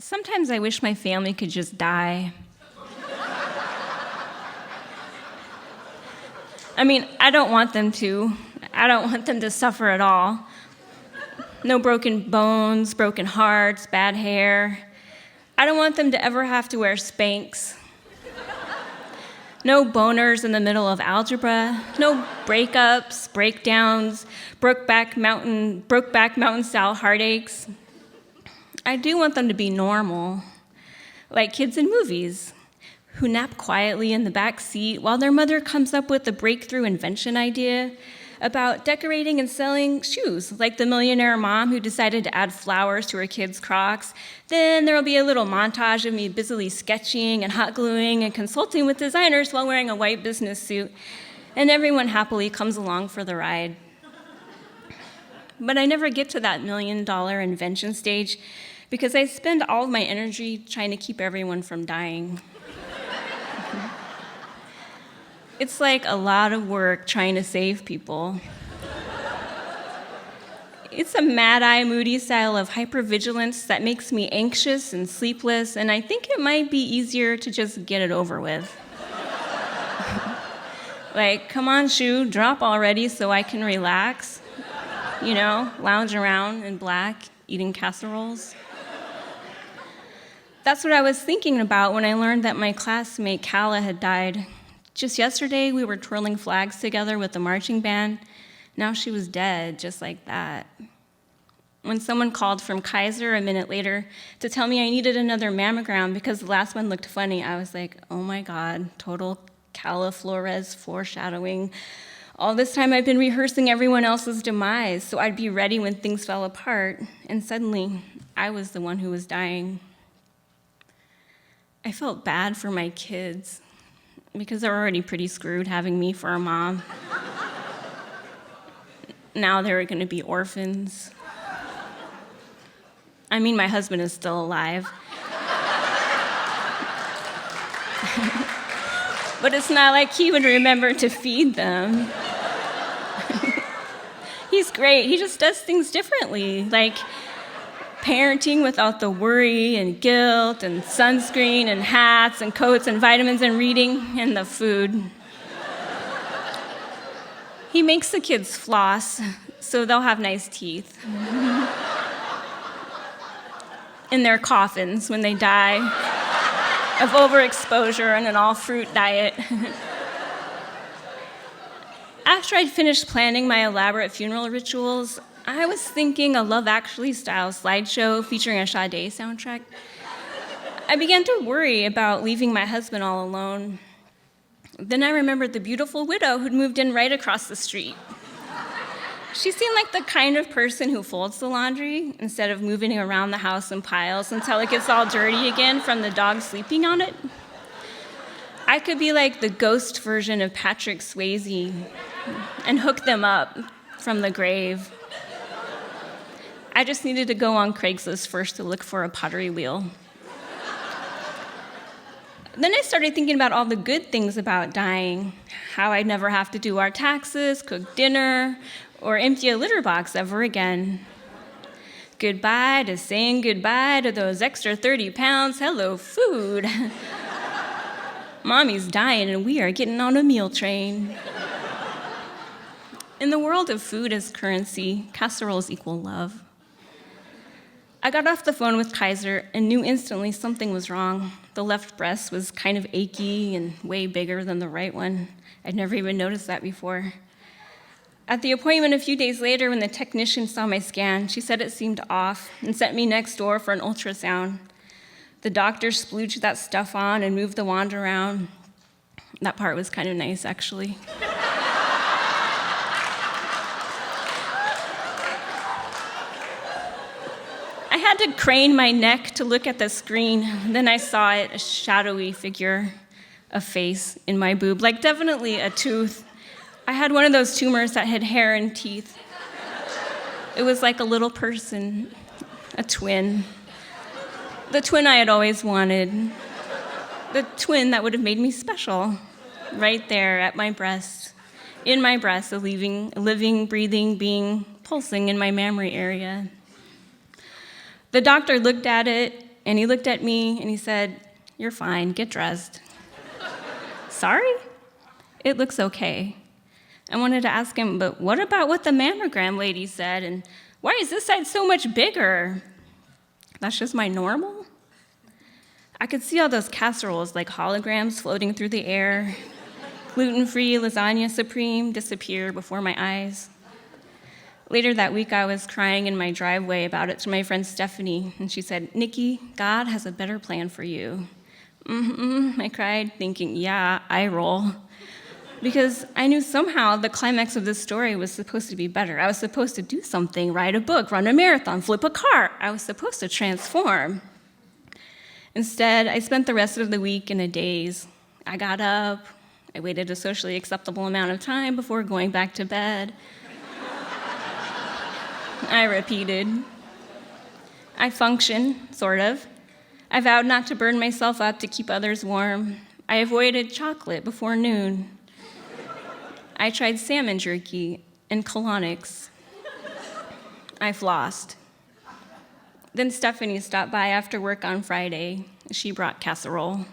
Sometimes I wish my family could just die. I mean, I don't want them to. I don't want them to suffer at all. No broken bones, broken hearts, bad hair. I don't want them to ever have to wear Spanx. No boners in the middle of algebra. No breakups, breakdowns, Brokeback Mountain-style heartaches. I do want them to be normal, like kids in movies, who nap quietly in the back seat while their mother comes up with a breakthrough invention idea about decorating and selling shoes, like the millionaire mom who decided to add flowers to her kids' Crocs. Then there will be a little montage of me busily sketching and hot gluing and consulting with designers while wearing a white business suit, and everyone happily comes along for the ride. But I never get to that $1 million invention stage because I spend all of my energy trying to keep everyone from dying. It's like a lot of work trying to save people. It's a mad-eye, moody style of hypervigilance that makes me anxious and sleepless, and I think it might be easier to just get it over with. Like, come on, shoe, drop already so I can relax. You know, lounge around in black, eating casseroles. That's what I was thinking about when I learned that my classmate, Kala, had died. Just yesterday, we were twirling flags together with the marching band. Now she was dead, just like that. When someone called from Kaiser a minute later to tell me I needed another mammogram because the last one looked funny, I was like, oh my God, total Cala Flores foreshadowing. All this time I've been rehearsing everyone else's demise, so I'd be ready when things fell apart, and suddenly I was the one who was dying. I felt bad for my kids, because they're already pretty screwed having me for a mom. Now they're going to be orphans. I mean, my husband is still alive. But it's not like he would remember to feed them. He's great. He just does things differently, like parenting without the worry and guilt and sunscreen and hats and coats and vitamins and reading and the food. He makes the kids floss so they'll have nice teeth in their coffins when they die of overexposure and an all-fruit diet. After I'd finished planning my elaborate funeral rituals, I was thinking a Love Actually-style slideshow featuring a Sade soundtrack. I began to worry about leaving my husband all alone. Then I remembered the beautiful widow who'd moved in right across the street. She seemed like the kind of person who folds the laundry instead of moving around the house in piles until it gets all dirty again from the dog sleeping on it. I could be like the ghost version of Patrick Swayze and hook them up from the grave. I just needed to go on Craigslist first to look for a pottery wheel. Then I started thinking about all the good things about dying, how I'd never have to do our taxes, cook dinner, or empty a litter box ever again. Goodbye to saying goodbye to those extra 30 pounds. Hello, food. Mommy's dying and we are getting on a meal train. In the world of food as currency, casseroles equal love. I got off the phone with Kaiser and knew instantly something was wrong. The left breast was kind of achy and way bigger than the right one. I'd never even noticed that before. At the appointment a few days later, when the technician saw my scan, she said it seemed off and sent me next door for an ultrasound. The doctor splooged that stuff on and moved the wand around. That part was kind of nice, actually. I had to crane my neck to look at the screen. Then I saw it, a shadowy figure, a face in my boob, like definitely a tooth. I had one of those tumors that had hair and teeth. It was like a little person, a twin. The twin I had always wanted. The twin that would have made me special. Right there at my breast. In my breast, a living, breathing being pulsing in my mammary area. The doctor looked at it and he looked at me, and he said, "You're fine, get dressed." Sorry? It looks okay. I wanted to ask him, but what about what the mammogram lady said, and why is this side so much bigger? That's just my normal? I could see all those casseroles like holograms floating through the air. Gluten-free lasagna supreme disappear before my eyes. Later that week, I was crying in my driveway about it to my friend Stephanie, and she said, "Nicki, God has a better plan for you." I cried, thinking, yeah, I roll. Because I knew somehow the climax of this story was supposed to be better. I was supposed to do something, write a book, run a marathon, flip a car. I was supposed to transform. Instead, I spent the rest of the week in a daze. I got up, I waited a socially acceptable amount of time before going back to bed. I repeated. I functioned, sort of. I vowed not to burn myself up to keep others warm. I avoided chocolate before noon. I tried salmon jerky and colonics. I flossed. Then Stephanie stopped by after work on Friday. She brought casserole.